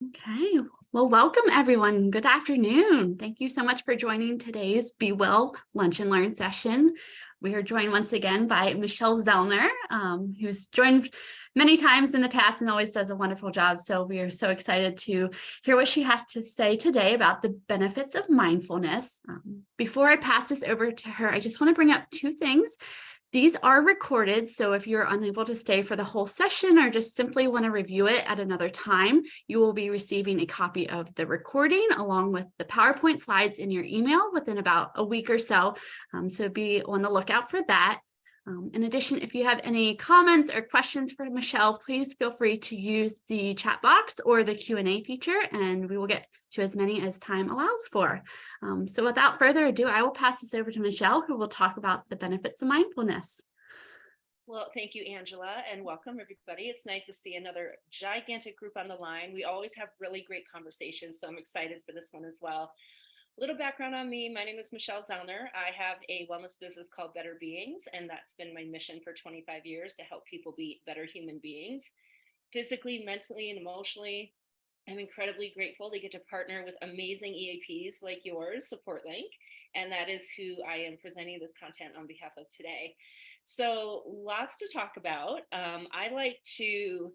Okay, well, welcome everyone. Good afternoon. Thank you so much for joining today's BeWell Lunch and Learn session. We are joined once again by Michelle Zellner, who's joined many times in the past and always does a wonderful job. So we are so excited to hear what she has to say today about the benefits of mindfulness. Before I pass this over to her, I just want to bring up two things. These are recorded, so if you're unable to stay for the whole session or just simply want to review it at another time, you will be receiving a copy of the recording along with the PowerPoint slides in your email within about a week or so. So be on the lookout for that. In addition, if you have any comments or questions for Michelle, please feel free to use the chat box or the Q&A feature, and we will get to as many as time allows for. So without further ado, I will pass this over to Michelle, who will talk about the benefits of mindfulness. Well, thank you, Angela, and welcome everybody. It's nice to see another gigantic group on the line. We always have really great conversations, so I'm excited for this one as well. A little background on me. My name is Michelle Zellner. I have a wellness business called Better Beings, and that's been my mission for 25 years to help people be better human beings, physically, mentally, and emotionally. I'm incredibly grateful to get to partner with amazing EAPs like yours, SupportLinc, and that is who I am presenting this content on behalf of today. So lots to talk about. I like to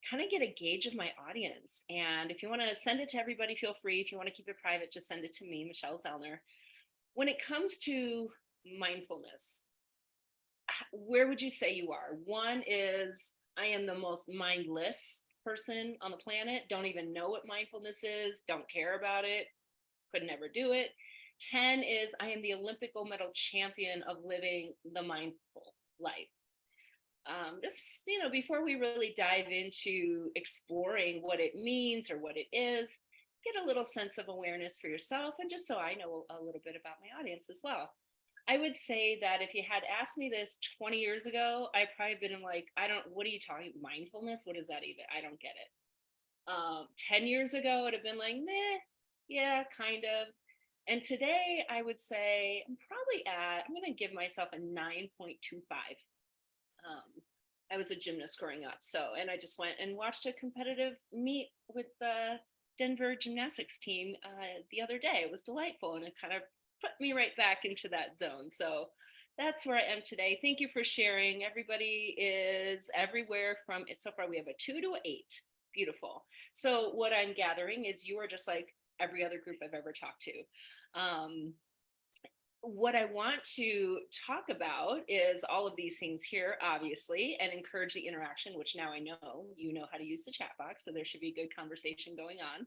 kind of get a gauge of my audience. And if you want to send it to everybody, feel free. If you want to keep it private, just send it to me, Michelle Zellner. When it comes to mindfulness, where would you say you are? One is I am the most mindless person on the planet, don't even know what mindfulness is, don't care about it, could never do it. 10 is I am the Olympic gold medal champion of living the mindful life. Before we really dive into exploring what it means or what it is, get a little sense of awareness for yourself, and just so I know a little bit about my audience as well. I would say that if you had asked me this 20 years ago, I'd probably been like, what are you talking about? Mindfulness? What is that even? I don't get it. 10 years ago, it'd have been like, meh, yeah, kind of. And today I would say I'm going to give myself a 9.25. I was a gymnast growing up. And I just went and watched a competitive meet with the Denver gymnastics team the other day. It was delightful, and it kind of put me right back into that zone. So that's where I am today. Thank you for sharing. Everybody is everywhere so far we have a 2 to an 8. Beautiful. So what I'm gathering is you are just like every other group I've ever talked to. What I want to talk about is all of these things here, obviously, and encourage the interaction, which now I know you know how to use the chat box, so there should be good conversation going on.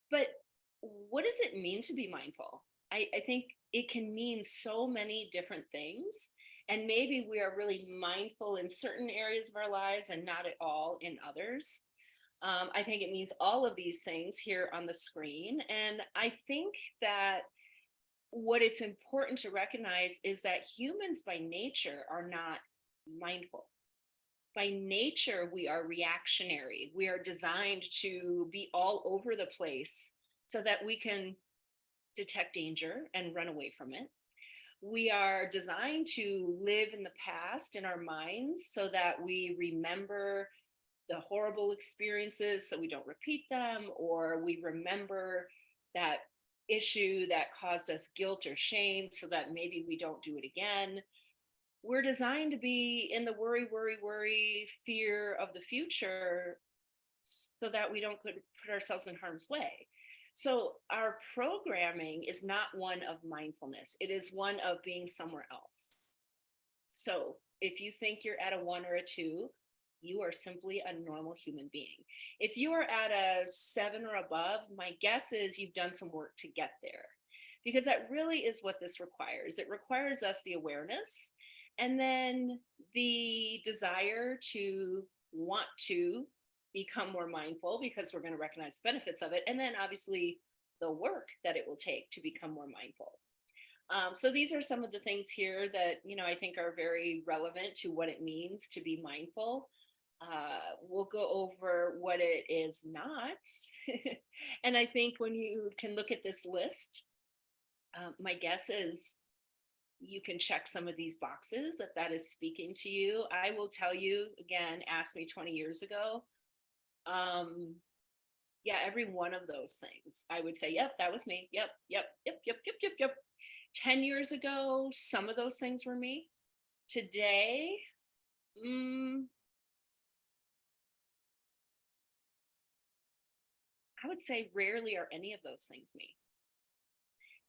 But what does it mean to be mindful? I think it can mean so many different things. And maybe we are really mindful in certain areas of our lives and not at all in others. I think it means all of these things here on the screen. And I think that what it's important to recognize is that humans by nature are not mindful. By nature, we are reactionary. We are designed to be all over the place so that we can detect danger and run away from it. We are designed to live in the past in our minds so that we remember the horrible experiences so we don't repeat them, or we remember that issue that caused us guilt or shame so that maybe we don't do it again. We're designed to be in the worry, fear of the future so that we don't put ourselves in harm's way. So our programming is not one of mindfulness. It is one of being somewhere else. So if you think you're at a 1 or a 2, you are simply a normal human being. If you are at a 7 or above, my guess is you've done some work to get there, because that really is what this requires. It requires us the awareness and then the desire to want to become more mindful, because we're going to recognize the benefits of it. And then obviously the work that it will take to become more mindful. So these are some of the things here that, I think are very relevant to what it means to be mindful. We'll go over what it is not. And I think when you can look at this list, my guess is you can check some of these boxes that is speaking to you. I will tell you, again, ask me 20 years ago. Yeah, every one of those things. I would say, yep, that was me. Yep, yep, yep, yep, yep, yep, yep. 10 years ago, some of those things were me. Today, I would say rarely are any of those things me.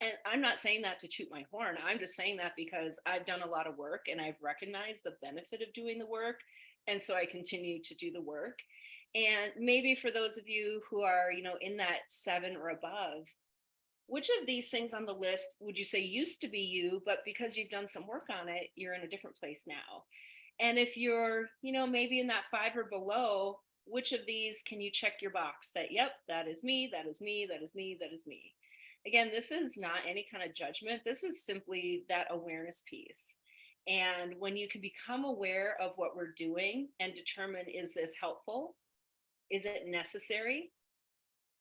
And I'm not saying that to toot my horn. I'm just saying that because I've done a lot of work and I've recognized the benefit of doing the work. And so I continue to do the work. And maybe for those of you who are, in that 7 or above, which of these things on the list would you say used to be you, but because you've done some work on it, you're in a different place now? And if you're, maybe in that 5 or below, which of these can you check your box that, yep, that is me, that is me, that is me, that is me? Again, this is not any kind of judgment. This is simply that awareness piece. And when you can become aware of what we're doing and determine, is this helpful? Is it necessary?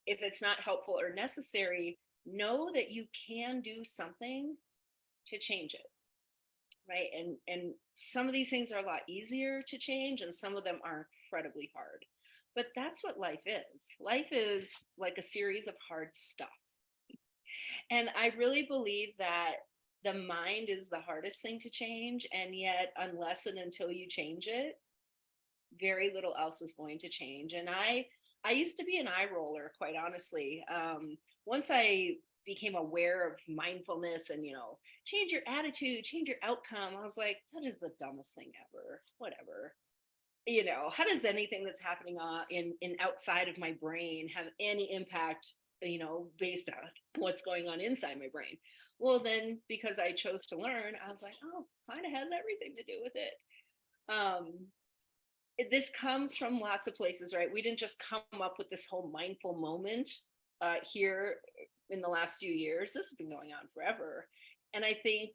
If it's not helpful or necessary, know that you can do something to change it. Right. And some of these things are a lot easier to change, and some of them are incredibly hard. But that's what life is. Life is like a series of hard stuff. And I really believe that the mind is the hardest thing to change. And yet, unless and until you change it, very little else is going to change. And I used to be an eye roller, quite honestly. Once I became aware of mindfulness and, change your attitude, change your outcome, I was like, that is the dumbest thing ever. Whatever. How does anything that's happening in outside of my brain have any impact, based on what's going on inside my brain? Well, then because I chose to learn, I was like, oh, kind of has everything to do with it. This comes from lots of places, right? We didn't just come up with this whole mindful moment here in the last few years. This has been going on forever. And I think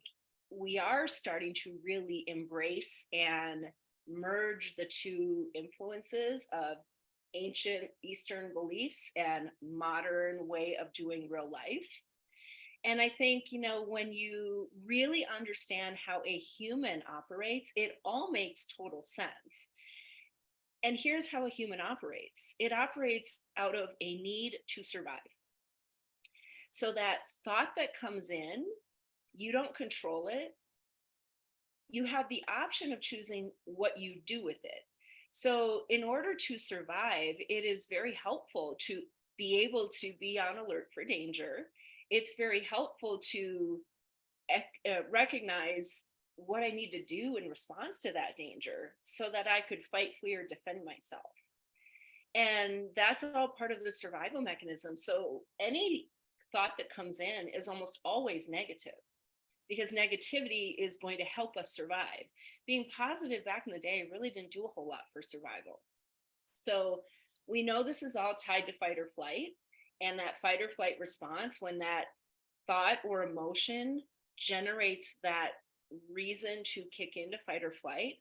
we are starting to really embrace and merge the two influences of ancient Eastern beliefs and modern way of doing real life. And I think, when you really understand how a human operates, it all makes total sense. And here's how a human operates. It operates out of a need to survive. So that thought that comes in, you don't control it. You have the option of choosing what you do with it. So in order to survive, it is very helpful to be able to be on alert for danger. It's very helpful to recognize what I need to do in response to that danger so that I could fight, flee, or defend myself. And that's all part of the survival mechanism. So any thought that comes in is almost always negative, because negativity is going to help us survive. Being positive back in the day really didn't do a whole lot for survival. So we know this is all tied to fight or flight, and that fight or flight response, when that thought or emotion generates that reason to kick into fight or flight,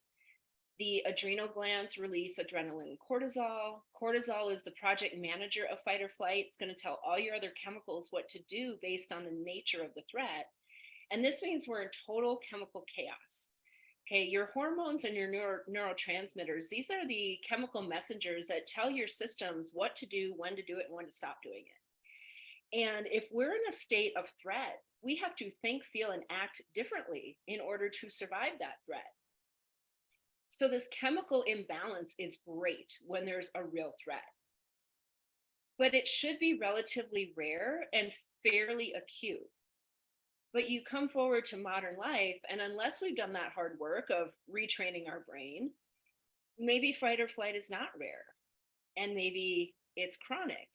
the adrenal glands release adrenaline and cortisol. Cortisol is the project manager of fight or flight. It's going to tell all your other chemicals what to do based on the nature of the threat. And this means we're in total chemical chaos. Okay, your hormones and your neurotransmitters, these are the chemical messengers that tell your systems what to do, when to do it, and when to stop doing it. And if we're in a state of threat, we have to think, feel, and act differently in order to survive that threat. So this chemical imbalance is great when there's a real threat, but it should be relatively rare and fairly acute. But you come forward to modern life, and unless we've done that hard work of retraining our brain, maybe fight or flight is not rare, and maybe it's chronic.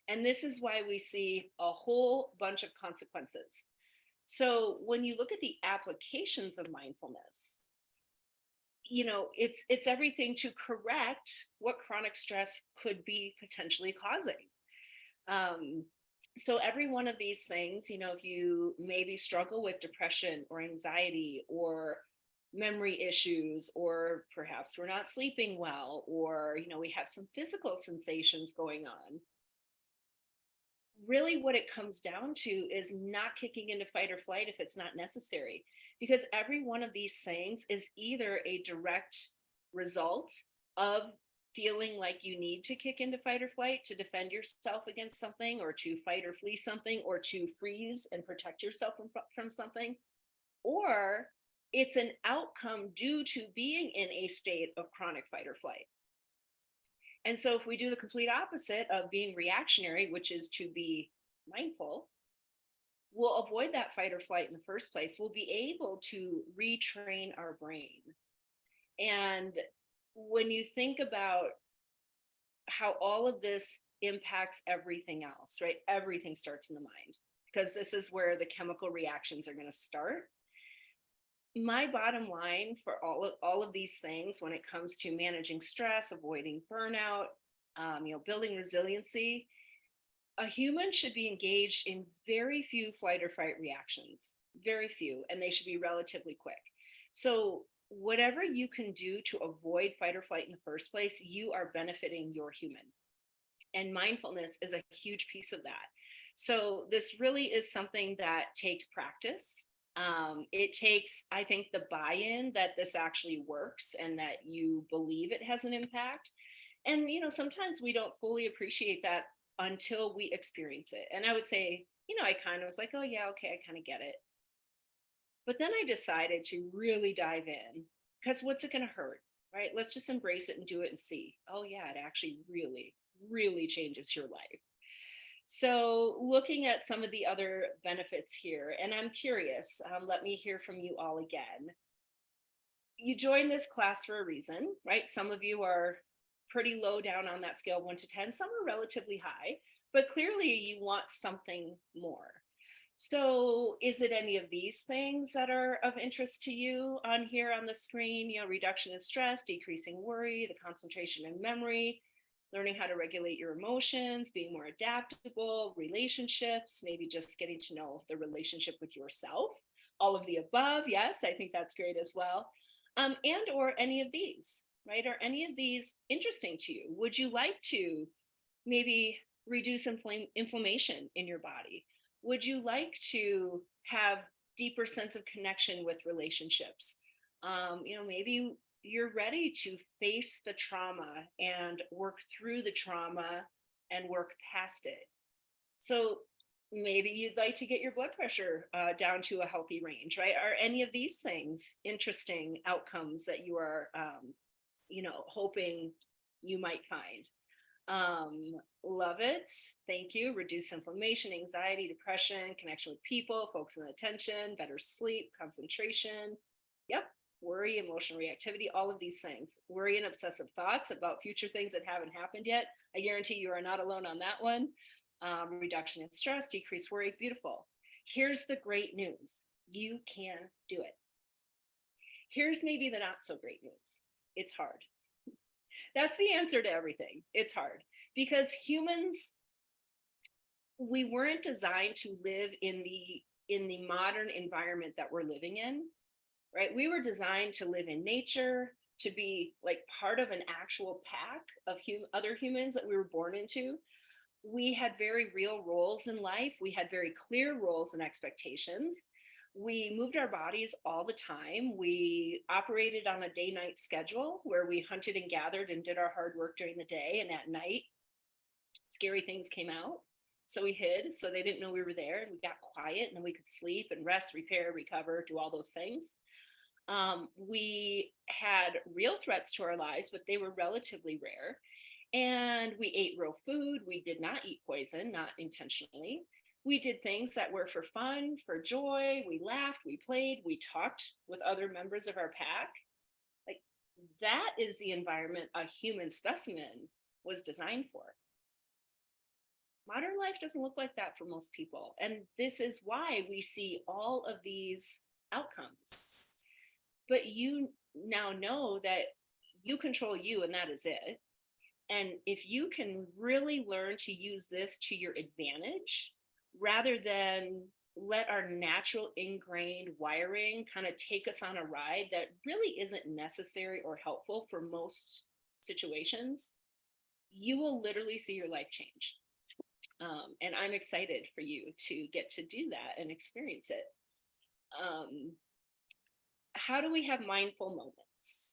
And this is why we see a whole bunch of consequences. So when you look at the applications of mindfulness, it's everything to correct what chronic stress could be potentially causing. So every one of these things, if you maybe struggle with depression or anxiety or memory issues, or perhaps we're not sleeping well, or, we have some physical sensations going on, really what it comes down to is not kicking into fight or flight if it's not necessary, because every one of these things is either a direct result of feeling like you need to kick into fight or flight to defend yourself against something, or to fight or flee something, or to freeze and protect yourself from something, or it's an outcome due to being in a state of chronic fight or flight. And so if we do the complete opposite of being reactionary, which is to be mindful, we'll avoid that fight or flight in the first place. We'll be able to retrain our brain. And when you think about how all of this impacts everything else, right? Everything starts in the mind, because this is where the chemical reactions are going to start. My bottom line for all of these things, when it comes to managing stress, avoiding burnout, building resiliency, a human should be engaged in very few flight or fight reactions, very few, and they should be relatively quick. So whatever you can do to avoid fight or flight in the first place, you are benefiting your human. And mindfulness is a huge piece of that. So this really is something that takes practice. It takes, I think, the buy-in that this actually works and that you believe it has an impact. And, sometimes we don't fully appreciate that until we experience it. And I would say, I kind of was like, oh yeah, okay, I kind of get it. But then I decided to really dive in, because what's it going to hurt, right? Let's just embrace it and do it and see. Oh yeah, it actually really, really changes your life. So looking at some of the other benefits here, and I'm curious, let me hear from you all again. You joined this class for a reason, right? Some of you are pretty low down on that scale, 1 to 10. Some are relatively high, but clearly you want something more. So is it any of these things that are of interest to you on here on the screen? Reduction in stress, decreasing worry, the concentration and memory, learning how to regulate your emotions, being more adaptable, relationships, maybe just getting to know the relationship with yourself, all of the above. Yes, I think that's great as well. And or any of these, right? Are any of these interesting to you? Would you like to maybe reduce inflammation in your body? Would you like to have deeper sense of connection with relationships? Maybe you're ready to face the trauma and work through the trauma and work past it. So maybe you'd like to get your blood pressure down to a healthy range, right? Are any of these things interesting outcomes that you are, hoping you might find? Love it. Thank you. Reduce inflammation, anxiety, depression, connection with people, focus on attention, better sleep, concentration. Yep. Worry, emotional reactivity, all of these things. Worry and obsessive thoughts about future things that haven't happened yet. I guarantee you are not alone on that one. Reduction in stress, decreased worry. Beautiful. Here's the great news. You can do it. Here's maybe the not so great news. It's hard. That's the answer to everything. It's hard because humans, we weren't designed to live in the modern environment that we're living in, right? We were designed to live in nature, to be like part of an actual pack of other humans that we were born into. We had very real roles in life. We had very clear roles and expectations. We moved our bodies all the time. We operated on a day-night schedule where we hunted and gathered and did our hard work during the day. And at night, scary things came out. So we hid so they didn't know we were there. And we got quiet and then we could sleep and rest, repair, recover, do all those things. We had real threats to our lives, but they were relatively rare. And we ate real food. We did not eat poison, not intentionally. We did things that were for fun, for joy. We laughed, we played, we talked with other members of our pack. Like that is the environment a human specimen was designed for. Modern life doesn't look like that for most people. And this is why we see all of these outcomes. But you now know that you control you and that is it. And if you can really learn to use this to your advantage, rather than let our natural ingrained wiring kind of take us on a ride that really isn't necessary or helpful for most situations, you will literally see your life change. And I'm excited for you to get to do that and experience it. How do we have mindful moments?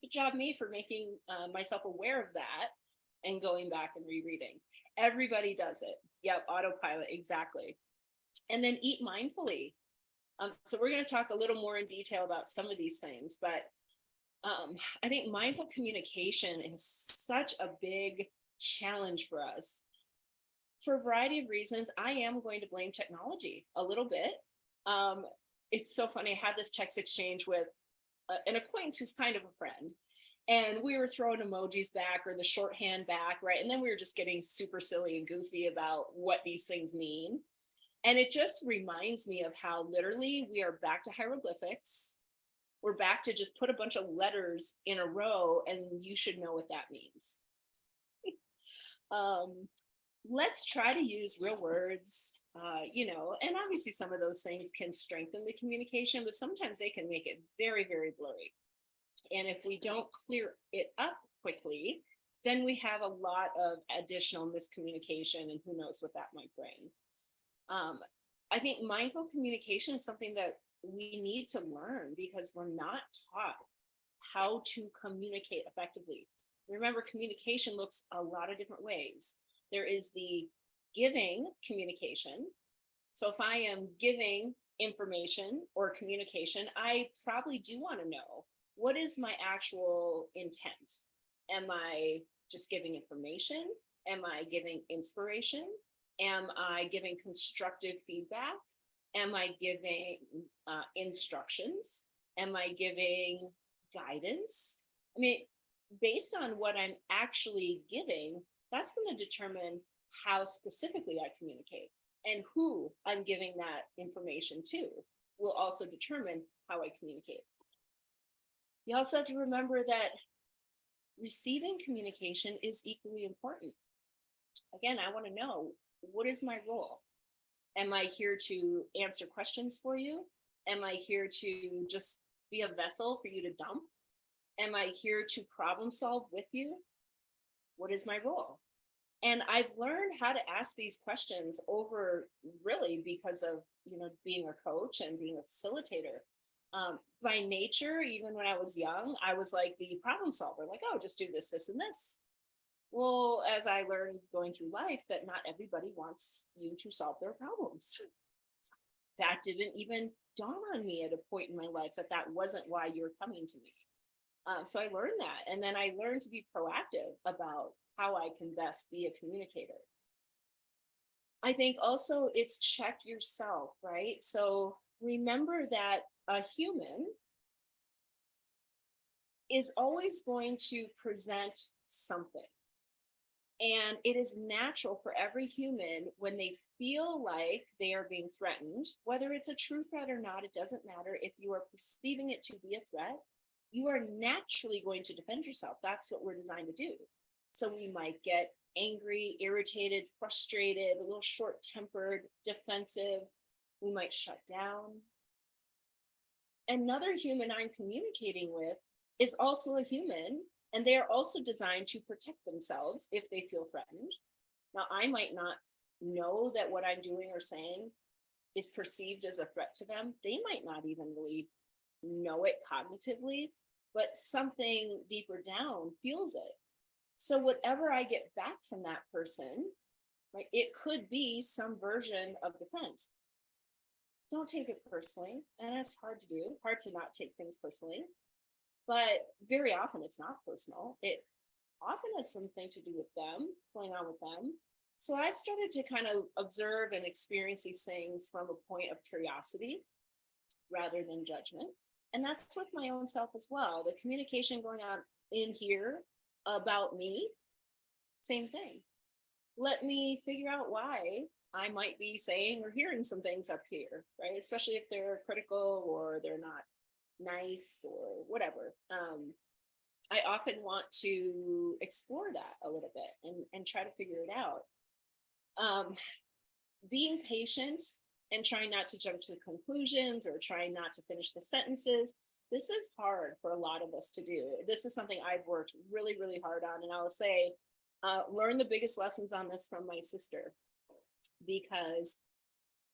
Good job me for making myself aware of that and going back and rereading. Everybody does it. Yep, autopilot, exactly. And then eat mindfully. So we're going to talk a little more in detail about some of these things, but I think mindful communication is such a big challenge for us. For a variety of reasons, I am going to blame technology a little bit. It's so funny. I had this text exchange with an acquaintance who's kind of a friend, and we were throwing emojis back or the shorthand back, right? And then we were just getting super silly and goofy about what these things mean. And it just reminds me of how literally we are back to hieroglyphics. We're back to just put a bunch of letters in a row and you should know what that means. Let's try to use real words, and obviously some of those things can strengthen the communication, but sometimes they can make it very, very blurry. And if we don't clear it up quickly, then we have a lot of additional miscommunication, and who knows what that might bring. I think mindful communication is something that we need to learn because we're not taught how to communicate effectively. Remember, communication looks a lot of different ways. There is the giving communication. So if I am giving information or communication, I probably do want to know, what is my actual intent? Am I just giving information? Am I giving inspiration? Am I giving constructive feedback? Am I giving instructions? Am I giving guidance? I mean, based on what I'm actually giving, that's going to determine how specifically I communicate, and who I'm giving that information to will also determine how I communicate. You also have to remember that receiving communication is equally important. Again, I want to know, what is my role? Am I here to answer questions for you? Am I here to just be a vessel for you to dump? Am I here to problem solve with you? What is my role? And I've learned how to ask these questions over, really, because of, being a coach and being a facilitator. By nature, even when I was young, I was like the problem solver, like, oh, just do this, this, and this. Well, as I learned going through life, that not everybody wants you to solve their problems. That didn't even dawn on me at a point in my life that wasn't why you were coming to me. So I learned that. And then I learned to be proactive about how I can best be a communicator. I think also it's check yourself, right? So remember that a human is always going to present something. And it is natural for every human, when they feel like they are being threatened, whether it's a true threat or not, it doesn't matter. If you are perceiving it to be a threat, you are naturally going to defend yourself. That's what we're designed to do. So we might get angry, irritated, frustrated, a little short-tempered, defensive. We might shut down. Another human I'm communicating with is also a human, and they are also designed to protect themselves if they feel threatened. Now, I might not know that what I'm doing or saying is perceived as a threat to them. They might not even really know it cognitively, but something deeper down feels it. So whatever I get back from that person, right, it could be some version of defense. Don't take it personally, and it's hard to do, hard to not take things personally. But very often it's not personal. It often has something to do with them, going on with them. So I've started to kind of observe and experience these things from a point of curiosity rather than judgment. And that's with my own self as well. The communication going on in here about me, same thing. Let me figure out why I might be saying or hearing some things up here, right? Especially if they're critical or they're not nice or whatever. I often want to explore that a little bit and try to figure it out. Being patient and trying not to jump to conclusions or trying not to finish the sentences. This is hard for a lot of us to do. This is something I've worked really, really hard on. And I will say, learn the biggest lessons on this from my sister, because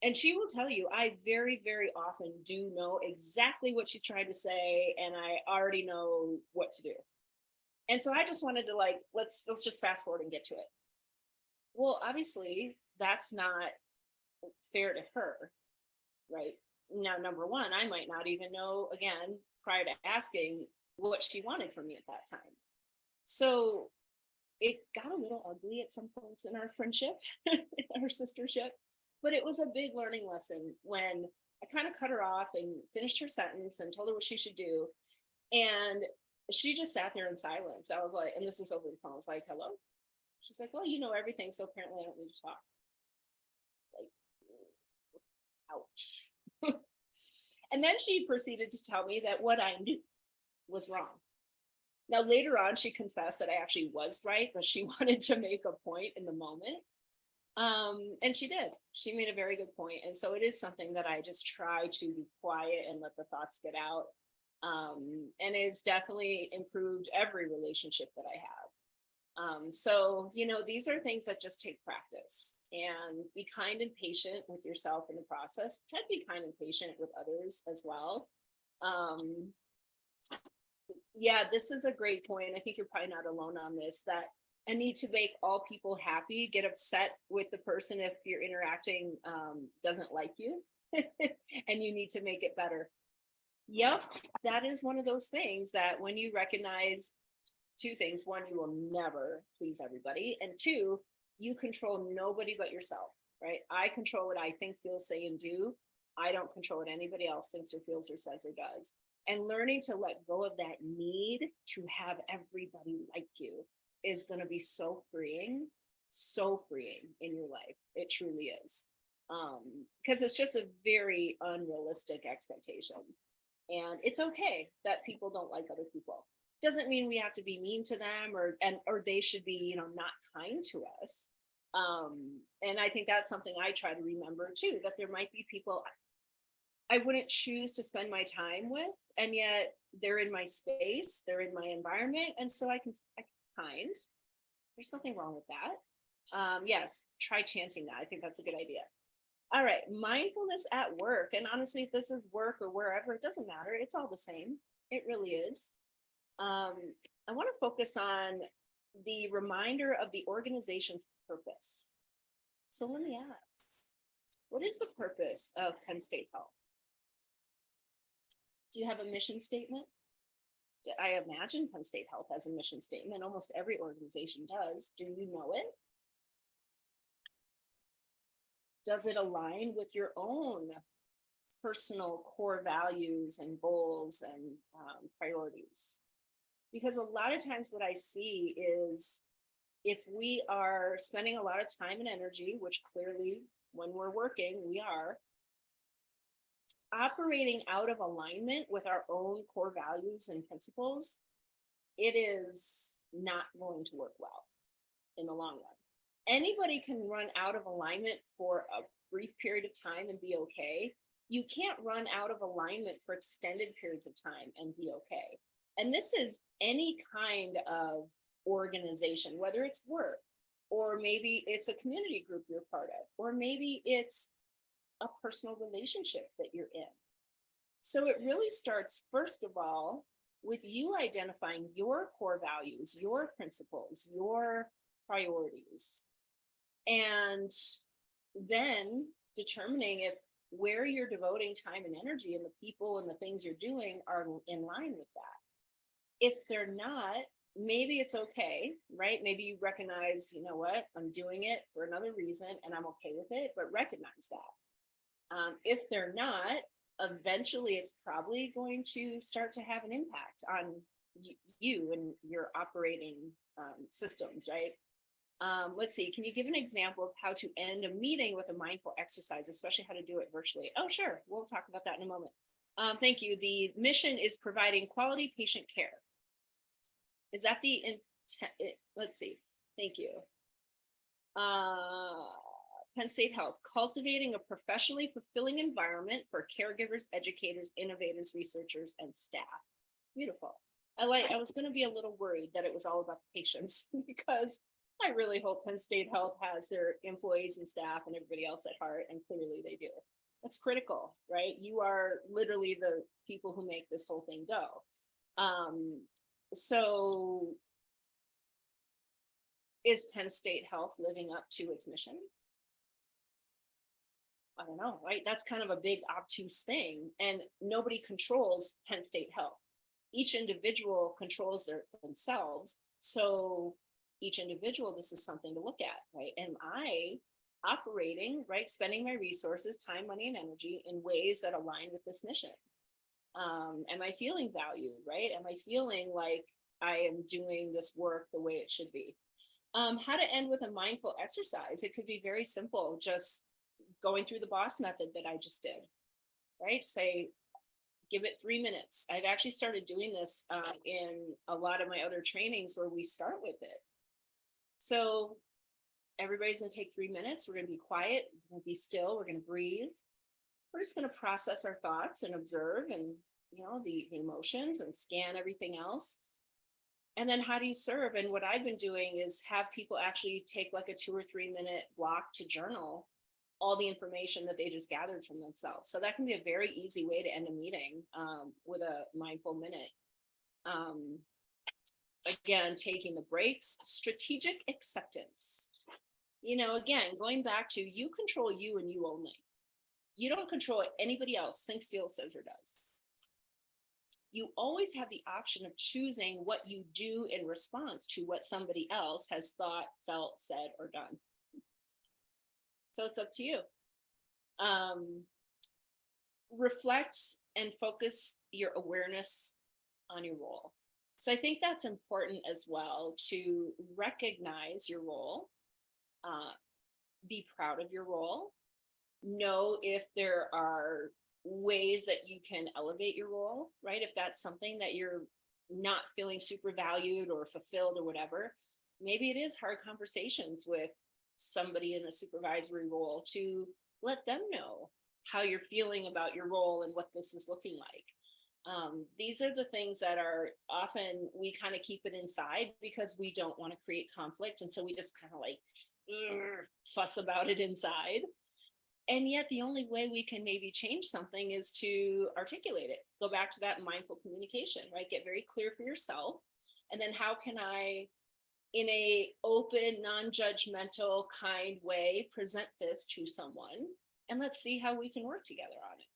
And she will tell you, I very, very often do know exactly what she's trying to say, and I already know what to do. And so I just wanted to like, let's just fast forward and get to it. Well, obviously, that's not fair to her, right? Now, number one, I might not even know, again, prior to asking, what she wanted from me at that time. So it got a little ugly at some points in our friendship, our sistership, but it was a big learning lesson when I kind of cut her off and finished her sentence and told her what she should do. And she just sat there in silence. I was like, and this is over the phone. I was like, hello? She's like, well, you know everything, so apparently I don't need to talk. Like, ouch. And then she proceeded to tell me that what I knew was wrong. Now, later on, she confessed that I actually was right, but she wanted to make a point in the moment. And she did. She made a very good point. And so it is something that I just try to be quiet and let the thoughts get out. And it's definitely improved every relationship that I have. So, these are things that just take practice, and be kind and patient with yourself in the process. Try to be kind and patient with others as well. Um, yeah, this is a great point. I think you're probably not alone on this, that I need to make all people happy, get upset with the person if you're interacting doesn't like you, and you need to make it better. Yep, that is one of those things that when you recognize two things: one, you will never please everybody, and two, you control nobody but yourself, right? I control what I think, feel, say, and do. I don't control what anybody else thinks or feels or says or does. And learning to let go of that need to have everybody like you is going to be so freeing in your life. It truly is. Because it's just a very unrealistic expectation. And it's okay that people don't like other people. Doesn't mean we have to be mean to them, or they should be, not kind to us. And I think that's something I try to remember too, that there might be people I wouldn't choose to spend my time with, and yet they're in my space, they're in my environment, and so I can kind. There's nothing wrong with that. Yes, try chanting that. I think that's a good idea. All right, mindfulness at work. And honestly, if this is work or wherever, it doesn't matter. It's all the same. It really is. I want to focus on the reminder of the organization's purpose. So let me ask, what is the purpose of Penn State Health? Do you have a mission statement? I imagine Penn State Health has a mission statement. Almost every organization does. Do you know it? Does it align with your own personal core values and goals and priorities? Because a lot of times what I see is, if we are spending a lot of time and energy, which clearly when we're working, we are, operating out of alignment with our own core values and principles, it is not going to work well in the long run. Anybody can run out of alignment for a brief period of time and be okay. You can't run out of alignment for extended periods of time and be okay. And this is any kind of organization, whether it's work, or maybe it's a community group you're part of, or maybe it's a personal relationship that you're in. So it really starts, first of all, with you identifying your core values, your principles, your priorities, and then determining if where you're devoting time and energy and the people and the things you're doing are in line with that. If they're not, maybe it's okay, right? Maybe you recognize, you know what, I'm doing it for another reason and I'm okay with it, but recognize that. If they're not, eventually it's probably going to start to have an impact on you and your operating systems, right? Let's see, can you give an example of how to end a meeting with a mindful exercise, especially how to do it virtually? Oh, sure, we'll talk about that in a moment. Thank you. The mission is providing quality patient care. Is that the intent? Let's see, thank you. Penn State Health, cultivating a professionally fulfilling environment for caregivers, educators, innovators, researchers, and staff. Beautiful. I was going to be a little worried that it was all about the patients because I really hope Penn State Health has their employees and staff and everybody else at heart, and clearly they do. That's critical, right? You are literally the people who make this whole thing go. So is Penn State Health living up to its mission? I don't know, right? That's kind of a big obtuse thing, and nobody controls Penn State Health. Each individual controls themselves. So each individual, this is something to look at, right? Am I operating, right, spending my resources, time, money, and energy in ways that align with this mission? Am I feeling valued, right? Am I feeling like I am doing this work the way it should be? How to end with a mindful exercise. It could be very simple, just going through the boss method that I just did, right? Say, give it 3 minutes. I've actually started doing this in a lot of my other trainings where we start with it. So everybody's gonna take 3 minutes. We're gonna be quiet, we're gonna be still, we're gonna breathe. We're just gonna process our thoughts and observe and, you know, the emotions and scan everything else. And then how do you serve? And what I've been doing is have people actually take like a 2 or 3 minute block to journal all the information that they just gathered from themselves. So that can be a very easy way to end a meeting with a mindful minute. Again, taking the breaks, strategic acceptance. You know, again, going back to you control you and you only. You don't control what anybody else thinks, feels, says, or does. You always have the option of choosing what you do in response to what somebody else has thought, felt, said, or done. So it's up to you. Reflect and focus your awareness on your role. So I think that's important as well, to recognize your role, be proud of your role, know if there are ways that you can elevate your role, right? If that's something that you're not feeling super valued or fulfilled or whatever, maybe it is hard conversations with somebody in a supervisory role to let them know how you're feeling about your role and what this is looking like. These are the things that are often, we kind of keep it inside because we don't want to create conflict. And so we just kind of like fuss about it inside. And yet the only way we can maybe change something is to articulate it. Go back to that mindful communication, right? Get very clear for yourself. And then how can I, in a open, non-judgmental, kind way, present this to someone, and let's see how we can work together on it.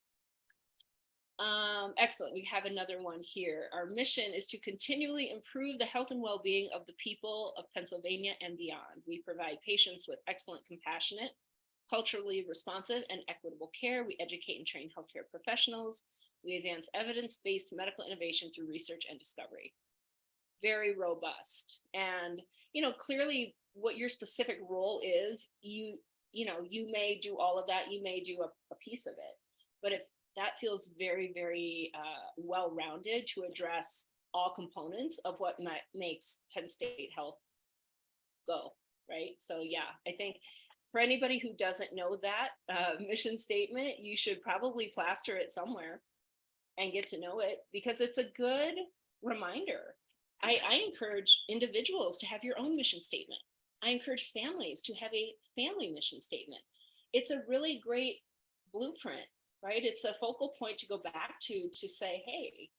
Excellent. We have another one here. Our mission is to continually improve the health and well-being of the people of Pennsylvania and beyond. We provide patients with excellent, compassionate, culturally responsive, and equitable care. We educate and train healthcare professionals. We advance evidence-based medical innovation through research and discovery. Very robust. And, you know, clearly what your specific role is, you may do all of that, you may do a piece of it, but if that feels very, very well-rounded to address all components of what makes Penn State Health go, right? So yeah, I think for anybody who doesn't know that mission statement, you should probably plaster it somewhere and get to know it, because it's a good reminder. I encourage individuals to have your own mission statement. I encourage families to have a family mission statement. It's a really great blueprint, right? It's a focal point to go back to say, hey,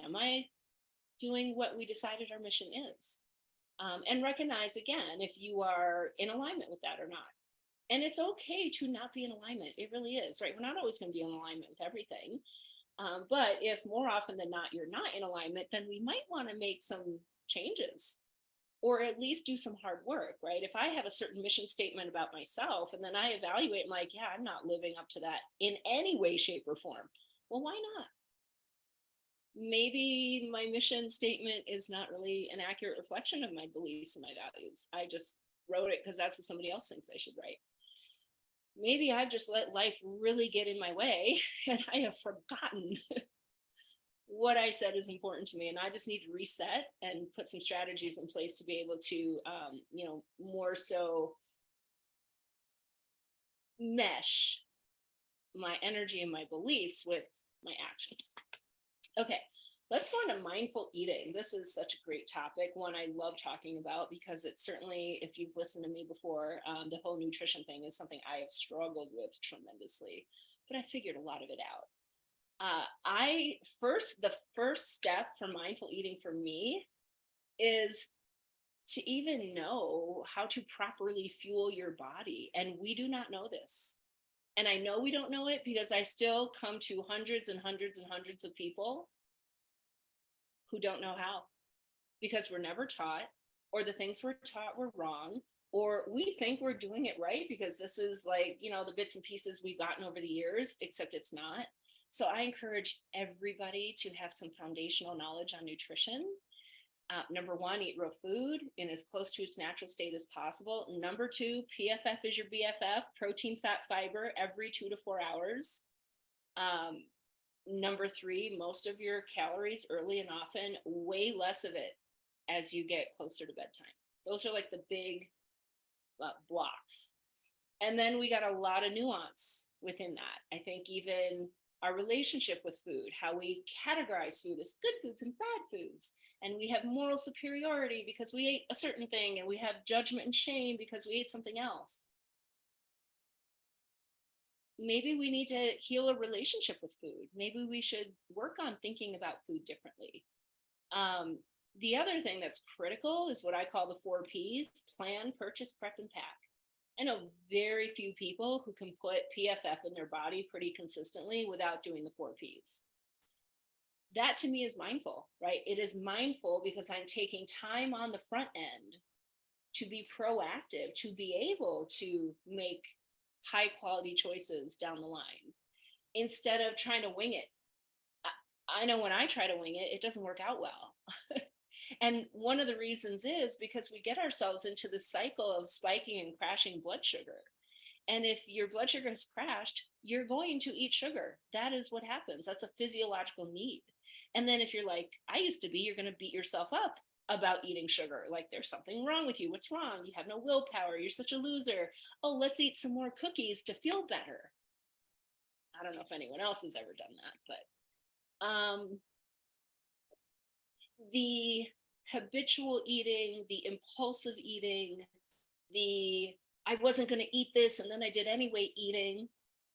am I doing what we decided our mission is? And recognize, again, if you are in alignment with that or not. And it's okay to not be in alignment. It really is, right? We're not always going to be in alignment with everything. But if more often than not, you're not in alignment, then we might want to make some changes, or at least do some hard work, right? If I have a certain mission statement about myself and then I evaluate, I'm like, yeah, I'm not living up to that in any way, shape, or form. Well, why not? Maybe my mission statement is not really an accurate reflection of my beliefs and my values. I just wrote it because that's what somebody else thinks I should write. Maybe I've just let life really get in my way and I have forgotten what I said is important to me. And I just need to reset and put some strategies in place to be able to, more so mesh my energy and my beliefs with my actions. Okay, Let's go into mindful eating. This is such a great topic, one I love talking about because it's certainly, if you've listened to me before, the whole nutrition thing is something I have struggled with tremendously, but I figured a lot of it out. The first step for mindful eating for me is to even know how to properly fuel your body. And we do not know this. And I know we don't know it because I still come to hundreds and hundreds and hundreds of people who don't know how, because we're never taught, or the things we're taught were wrong, or we think we're doing it right because this is like, the bits and pieces we've gotten over the years, except it's not. So I encourage everybody to have some foundational knowledge on nutrition. Number one, eat real food in as close to its natural state as possible. Number two, PFF is your BFF, protein, fat, fiber, every 2 to 4 hours. Number three, most of your calories early and often, way less of it as you get closer to bedtime. Those are like the big blocks. And then we got a lot of nuance within that. I think even our relationship with food, how we categorize food as good foods and bad foods. And we have moral superiority because we ate a certain thing, and we have judgment and shame because we ate something else. Maybe we need to heal a relationship with food. Maybe we should work on thinking about food differently. The other thing that's critical is what I call the 4 Ps: plan, purchase, prep, and pack. I know very few people who can put PFF in their body pretty consistently without doing the 4 Ps. That to me is mindful, right? It is mindful because I'm taking time on the front end to be proactive, to be able to make high quality choices down the line instead of trying to wing it. I know when I try to wing it, it doesn't work out well. And one of the reasons is because we get ourselves into the cycle of spiking and crashing blood sugar. And if your blood sugar has crashed, you're going to eat sugar. That is what happens. That's a physiological need. And then if you're like I used to be, you're going to beat yourself up about eating sugar. Like there's something wrong with you. What's wrong? You have no willpower. You're such a loser. Oh, let's eat some more cookies to feel better. I don't know if anyone else has ever done that, but the habitual eating, the impulsive eating, the I wasn't going to eat this and then I did anyway eating,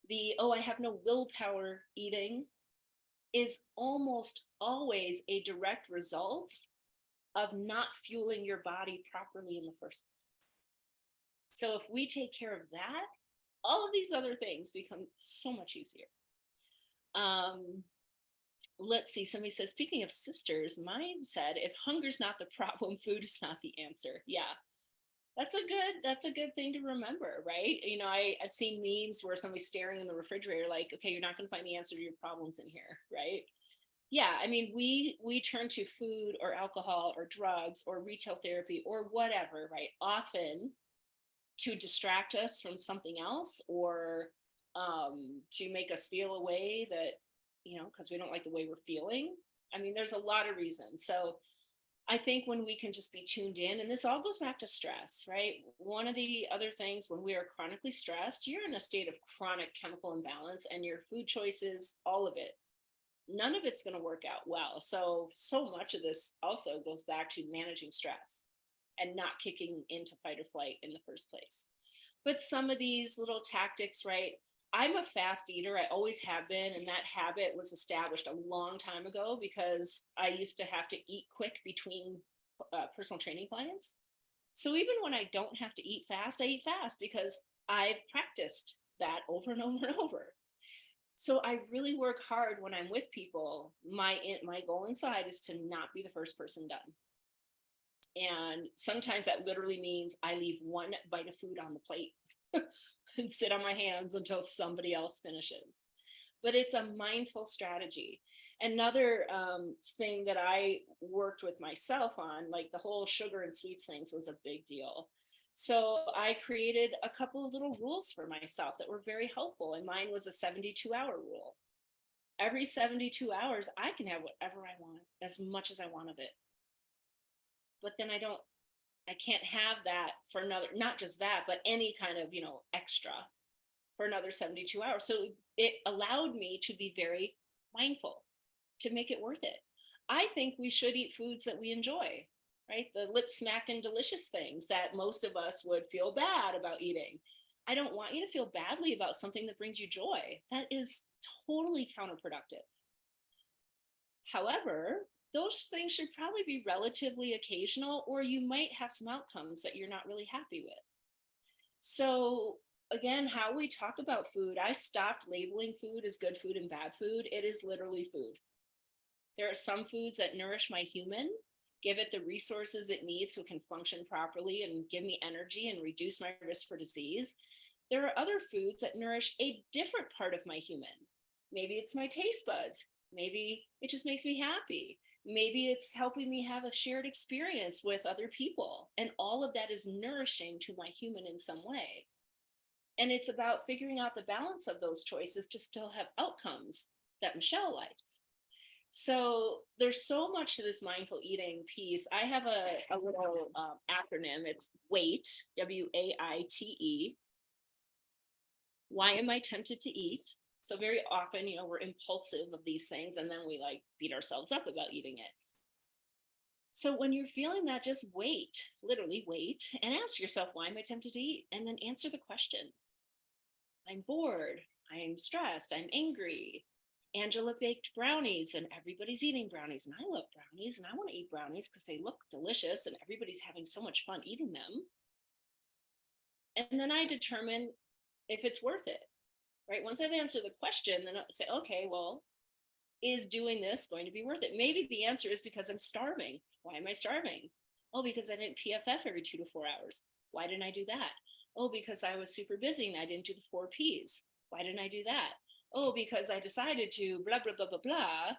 the I have no willpower eating is almost always a direct result of not fueling your body properly in the first place. So if we take care of that, all of these other things become so much easier. Let's see, somebody says, speaking of sisters, mine said, if hunger's not the problem, food is not the answer. Yeah, that's a good thing to remember, right? I've seen memes where somebody's staring in the refrigerator like, okay, you're not going to find the answer to your problems in here, right? Yeah, I mean, we turn to food or alcohol or drugs or retail therapy or whatever, right? Often to distract us from something else, or to make us feel a way that, because we don't like the way we're feeling. I mean, there's a lot of reasons. So I think when we can just be tuned in, and this all goes back to stress, right? One of the other things, when we are chronically stressed, you're in a state of chronic chemical imbalance, and your food choices, all of it, none of it's going to work out well. So much of this also goes back to managing stress and not kicking into fight or flight in the first place. But some of these little tactics, right? I'm a fast eater. I always have been. And that habit was established a long time ago because I used to have to eat quick between personal training clients. So even when I don't have to eat fast, I eat fast because I've practiced that over and over and over. So I really work hard when I'm with people. My goal inside is to not be the first person done. And sometimes that literally means I leave one bite of food on the plate and sit on my hands until somebody else finishes. But it's a mindful strategy. Another thing that I worked with myself on, like the whole sugar and sweets things, was a big deal. So I created a couple of little rules for myself that were very helpful. And mine was a 72-hour rule. Every 72 hours, I can have whatever I want, as much as I want of it. But then I can't have that for another, not just that, but any kind of, extra for another 72 hours. So it allowed me to be very mindful, to make it worth it. I think we should eat foods that we enjoy, right? The lip smacking delicious things that most of us would feel bad about eating. I don't want you to feel badly about something that brings you joy. That is totally counterproductive. However, those things should probably be relatively occasional, or you might have some outcomes that you're not really happy with. So, again, how we talk about food, I stopped labeling food as good food and bad food. It is literally food. There are some foods that nourish my human, give it the resources it needs so it can function properly and give me energy and reduce my risk for disease. There are other foods that nourish a different part of my human. Maybe it's my taste buds. Maybe it just makes me happy. Maybe it's helping me have a shared experience with other people. And all of that is nourishing to my human in some way. And it's about figuring out the balance of those choices to still have outcomes that Michelle likes. So there's so much to this mindful eating piece. I have a little acronym. It's WAIT, WAITE. Why am I tempted to eat? So very often, we're impulsive of these things and then we like beat ourselves up about eating it. So when you're feeling that, just wait, literally wait, and ask yourself, why am I tempted to eat? And then answer the question. I'm bored. I'm stressed. I'm angry. Angela baked brownies and everybody's eating brownies and I love brownies and I want to eat brownies because they look delicious and everybody's having so much fun eating them. And then I determine if it's worth it, right? Once I've answered the question, then I'll say, okay, well, is doing this going to be worth it? Maybe the answer is because I'm starving. Why am I starving? Oh, because I didn't PFF every 2 to 4 hours. Why didn't I do that? Oh, because I was super busy and I didn't do the 4 Ps. Why didn't I do that? Oh, because I decided to blah, blah, blah, blah, blah,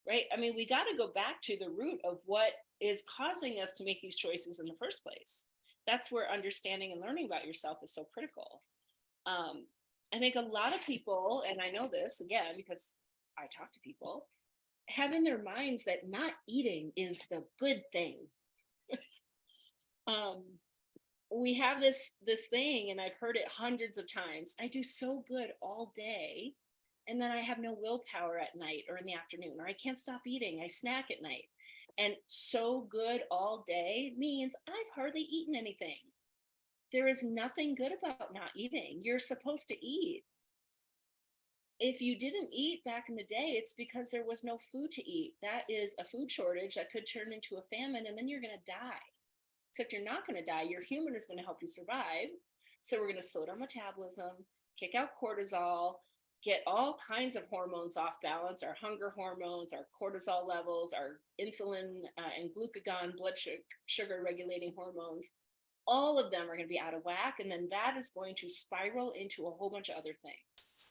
right? I mean, we got to go back to the root of what is causing us to make these choices in the first place. That's where understanding and learning about yourself is so critical. I think a lot of people, and I know this again because I talk to people, have in their minds that not eating is the good thing. We have this thing, and I've heard it hundreds of times. I do so good all day, and then I have no willpower at night or in the afternoon, or I can't stop eating. I snack at night. And so good all day means I've hardly eaten anything. There is nothing good about not eating. You're supposed to eat. If you didn't eat back in the day, it's because there was no food to eat. That is a food shortage that could turn into a famine, and then you're going to die. Except you're not going to die. Your human is going to help you survive. So we're going to slow down metabolism, kick out cortisol, get all kinds of hormones off balance, our hunger hormones, our cortisol levels, our insulin and glucagon, blood sugar regulating hormones. All of them are going to be out of whack. And then that is going to spiral into a whole bunch of other things.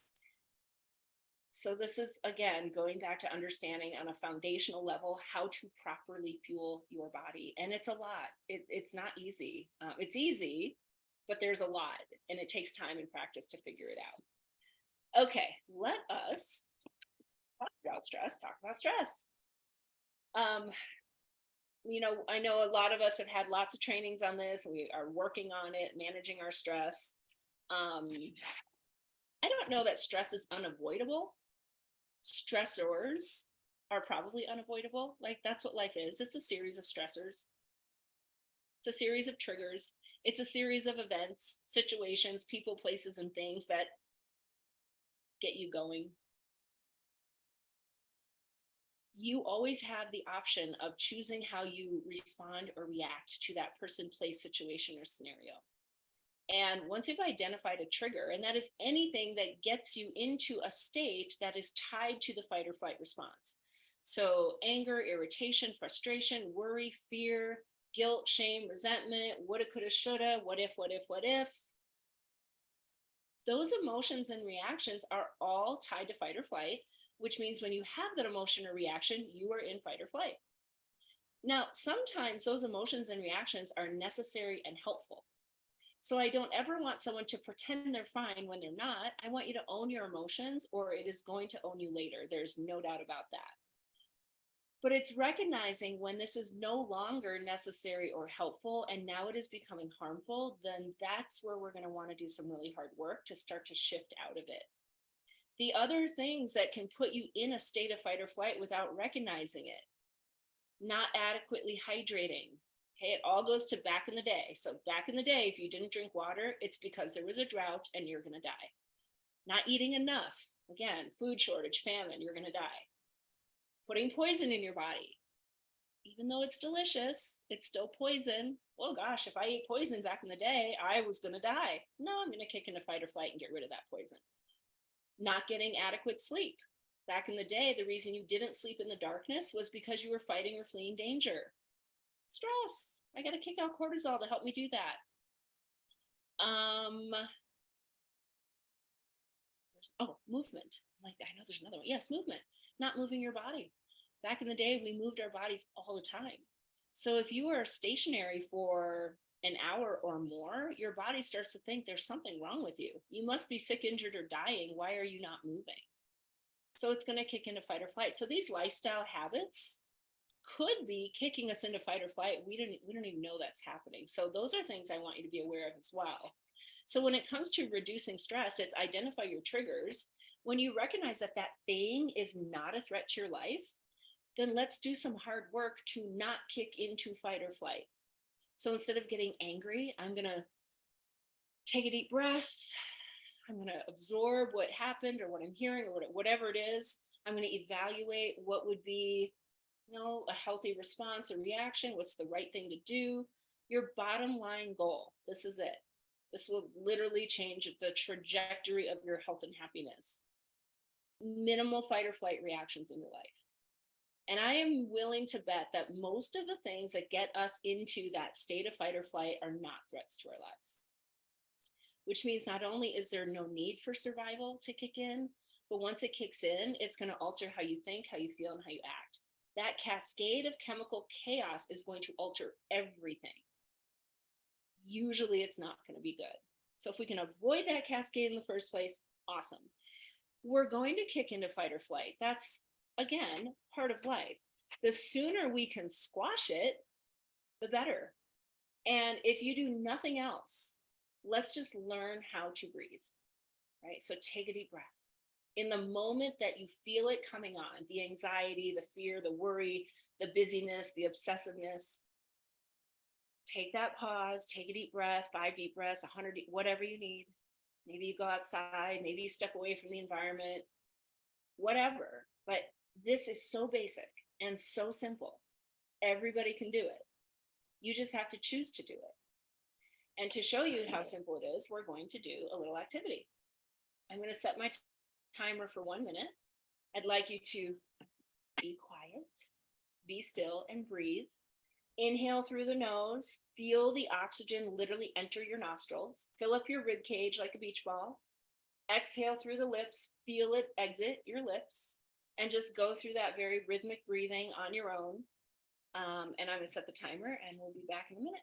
So this is, again, going back to understanding on a foundational level how to properly fuel your body. And it's a lot. It's not easy. It's easy, but there's a lot. And it takes time and practice to figure it out. Okay, let us talk about stress. I know a lot of us have had lots of trainings on this. And we are working on it, managing our stress. I don't know that stress is unavoidable. Stressors are probably unavoidable. Like that's what life is. It's a series of stressors. It's a series of triggers. It's a series of events, situations, people, places, and things that get you going. You always have the option of choosing how you respond or react to that person, place, situation, or scenario. And once you've identified a trigger, and that is anything that gets you into a state that is tied to the fight or flight response. So anger, irritation, frustration, worry, fear, guilt, shame, resentment, woulda, coulda, shoulda, what if. Those emotions and reactions are all tied to fight or flight, which means when you have that emotion or reaction, you are in fight or flight. Now, sometimes those emotions and reactions are necessary and helpful. So I don't ever want someone to pretend they're fine when they're not. I want you to own your emotions, or it is going to own you later. There's no doubt about that. But it's recognizing when this is no longer necessary or helpful, and now it is becoming harmful, then that's where we're going to want to do some really hard work to start to shift out of it. The other things that can put you in a state of fight or flight without recognizing it, not adequately hydrating. Okay, it all goes to back in the day. So back in the day, if you didn't drink water, it's because there was a drought and you're going to die. Not eating enough. Again, food shortage, famine, you're going to die. Putting poison in your body. Even though it's delicious, it's still poison. Oh gosh, if I ate poison back in the day, I was going to die. No, I'm going to kick into fight or flight and get rid of that poison. Not getting adequate sleep. Back in the day, the reason you didn't sleep in the darkness was because you were fighting or fleeing danger. Stress. I got to kick out cortisol to help me do that. Movement. I'm like, I know there's another one. Yes, movement. Not moving your body. Back in the day, we moved our bodies all the time. So if you are stationary for an hour or more, your body starts to think there's something wrong with you. You must be sick, injured, or dying. Why are you not moving? So it's going to kick into fight or flight. So these lifestyle habits could be kicking us into fight or flight. We don't even know that's happening. So those are things I want you to be aware of as well. So when it comes to reducing stress, it's identify your triggers. When you recognize that that thing is not a threat to your life, then let's do some hard work to not kick into fight or flight. So instead of getting angry, I'm going to take a deep breath. I'm going to absorb what happened or what I'm hearing or whatever it is. I'm going to evaluate what would be, a healthy response or reaction. What's the right thing to do? Your bottom line goal. This is it. This will literally change the trajectory of your health and happiness. Minimal fight or flight reactions in your life. And I am willing to bet that most of the things that get us into that state of fight or flight are not threats to our lives. Which means not only is there no need for survival to kick in, but once it kicks in, it's going to alter how you think, how you feel, and how you act. That cascade of chemical chaos is going to alter everything. Usually it's not going to be good. So if we can avoid that cascade in the first place, awesome. We're going to kick into fight or flight. That's, again, part of life. The sooner we can squash it, the better. And if you do nothing else, let's just learn how to breathe, right? So take a deep breath. In the moment that you feel it coming on, the anxiety, the fear, the worry, the busyness, the obsessiveness, take that pause, take a deep breath, 5 deep breaths, 100, whatever you need. Maybe you go outside, maybe you step away from the environment, whatever. But this is so basic and so simple. Everybody can do it. You just have to choose to do it. And to show you how simple it is, we're going to do a little activity. I'm going to set my timer for 1 minute. I'd like you to be quiet, be still, and breathe. Inhale through the nose, feel the oxygen literally enter your nostrils, fill up your rib cage like a beach ball. Exhale through the lips, feel it exit your lips, and just go through that very rhythmic breathing on your own. And I'm going to set the timer, and we'll be back in a minute.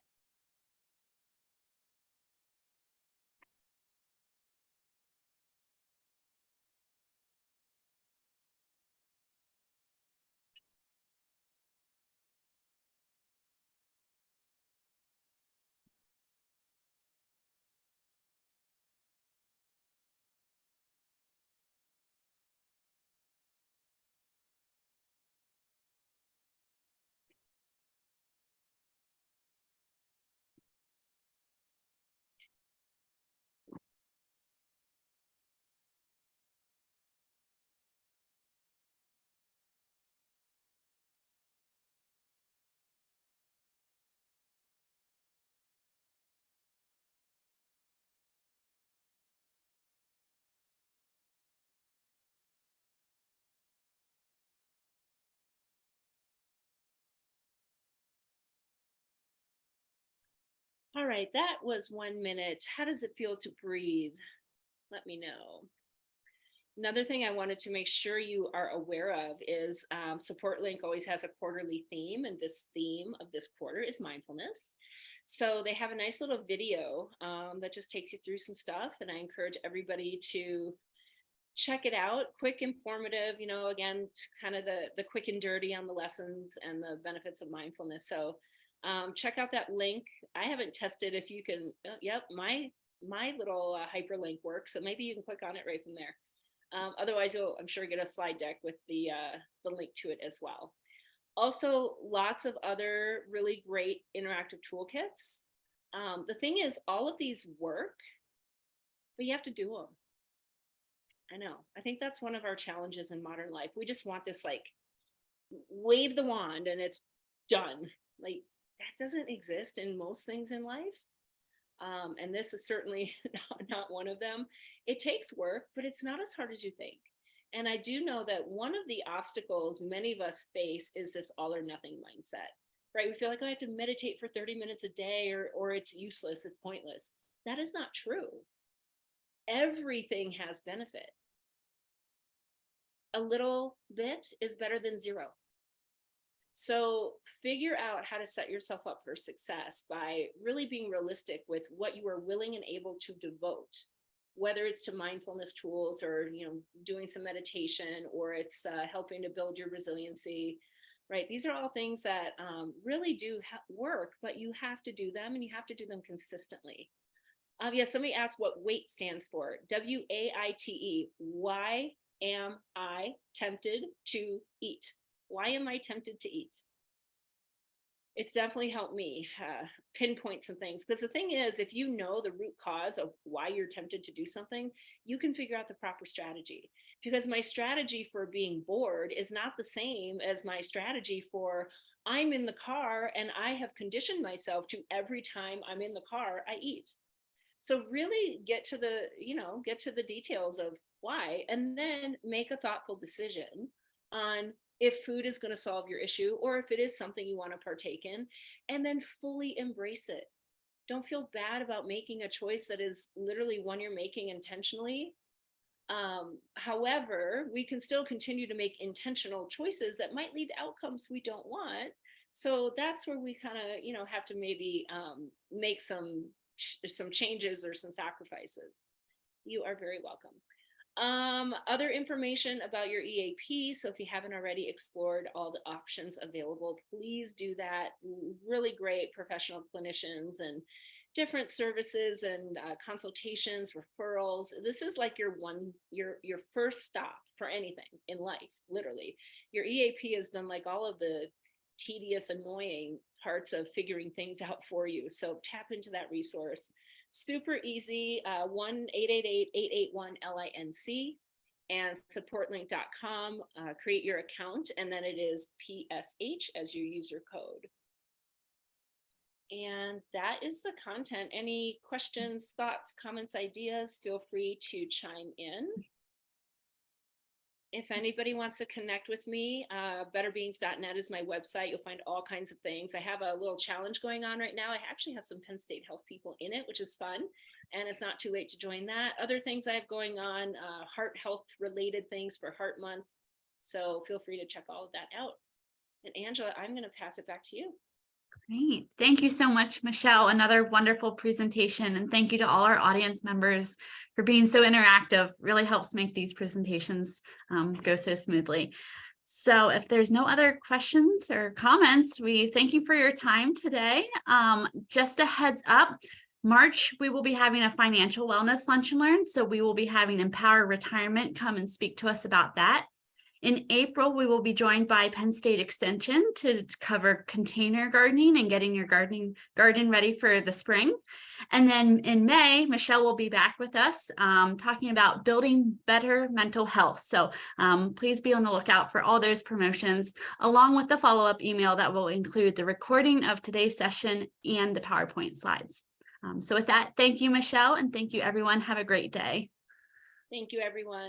All right, that was 1 minute. How does it feel to breathe? Let me know. Another thing I wanted to make sure you are aware of is SupportLinc always has a quarterly theme, and this theme of this quarter is mindfulness. So they have a nice little video that just takes you through some stuff, and I encourage everybody to check it out. Quick, informative, again, kind of the quick and dirty on the lessons and the benefits of mindfulness. So check out that link. I haven't tested if you can, yep, my little hyperlink works, so maybe you can click on it right from there. Otherwise, you'll, I'm sure, get a slide deck with the link to it as well. Also, lots of other really great interactive toolkits. The thing is, all of these work, but you have to do them. I know. I think that's one of our challenges in modern life. We just want this like wave the wand and it's done. Like that doesn't exist in most things in life. And this is certainly not one of them. It takes work, but it's not as hard as you think. And I do know that one of the obstacles many of us face is this all or nothing mindset, right? We feel like, oh, I have to meditate for 30 minutes a day or it's useless, it's pointless. That is not true. Everything has benefit. A little bit is better than zero. So figure out how to set yourself up for success by really being realistic with what you are willing and able to devote, whether it's to mindfulness tools or doing some meditation, or it's helping to build your resiliency, right? These are all things that really do work, but you have to do them and you have to do them consistently. Yes, somebody asked what WAIT stands for. WAITE. Why am I tempted to eat? Why am I tempted to eat? It's definitely helped me pinpoint some things. Because the thing is, if you know the root cause of why you're tempted to do something, you can figure out the proper strategy. Because my strategy for being bored is not the same as my strategy for I'm in the car and I have conditioned myself to every time I'm in the car, I eat. So really get to the details of why, and then make a thoughtful decision on if food is going to solve your issue or if it is something you want to partake in, and then fully embrace it. Don't feel bad about making a choice that is literally one you're making intentionally. However, we can still continue to make intentional choices that might lead to outcomes we don't want. So that's where we kind of, have to maybe make some changes or some sacrifices. You are very welcome. Other information about your EAP. So if you haven't already explored all the options available, please do that. Really great professional clinicians and different services and consultations, referrals. This is like your first stop for anything in life, literally. Your EAP has done like all of the tedious, annoying parts of figuring things out for you. So tap into that resource. Super easy, 1-888-881-LINC and SupportLinc.com. Create your account, and then it is PSH as your user code. And that is the content. Any questions, thoughts, comments, ideas, feel free to chime in. If anybody wants to connect with me, betterbeings.net is my website. You'll find all kinds of things. I have a little challenge going on right now. I actually have some Penn State health people in it, which is fun. And it's not too late to join that. Other things I have going on, heart health related things for Heart Month. So feel free to check all of that out. And Angela, I'm going to pass it back to you. Great. Thank you so much, Michelle. Another wonderful presentation. And thank you to all our audience members for being so interactive. Really helps make these presentations go so smoothly. So if there's no other questions or comments, we thank you for your time today. Just a heads up, March, we will be having a financial wellness lunch and learn. So we will be having Empower Retirement come and speak to us about that. In April, we will be joined by Penn State Extension to cover container gardening and getting your garden ready for the spring. And then in May, Michelle will be back with us talking about building better mental health. So please be on the lookout for all those promotions, along with the follow-up email that will include the recording of today's session and the PowerPoint slides. So with that, thank you, Michelle, and thank you, everyone. Have a great day. Thank you, everyone.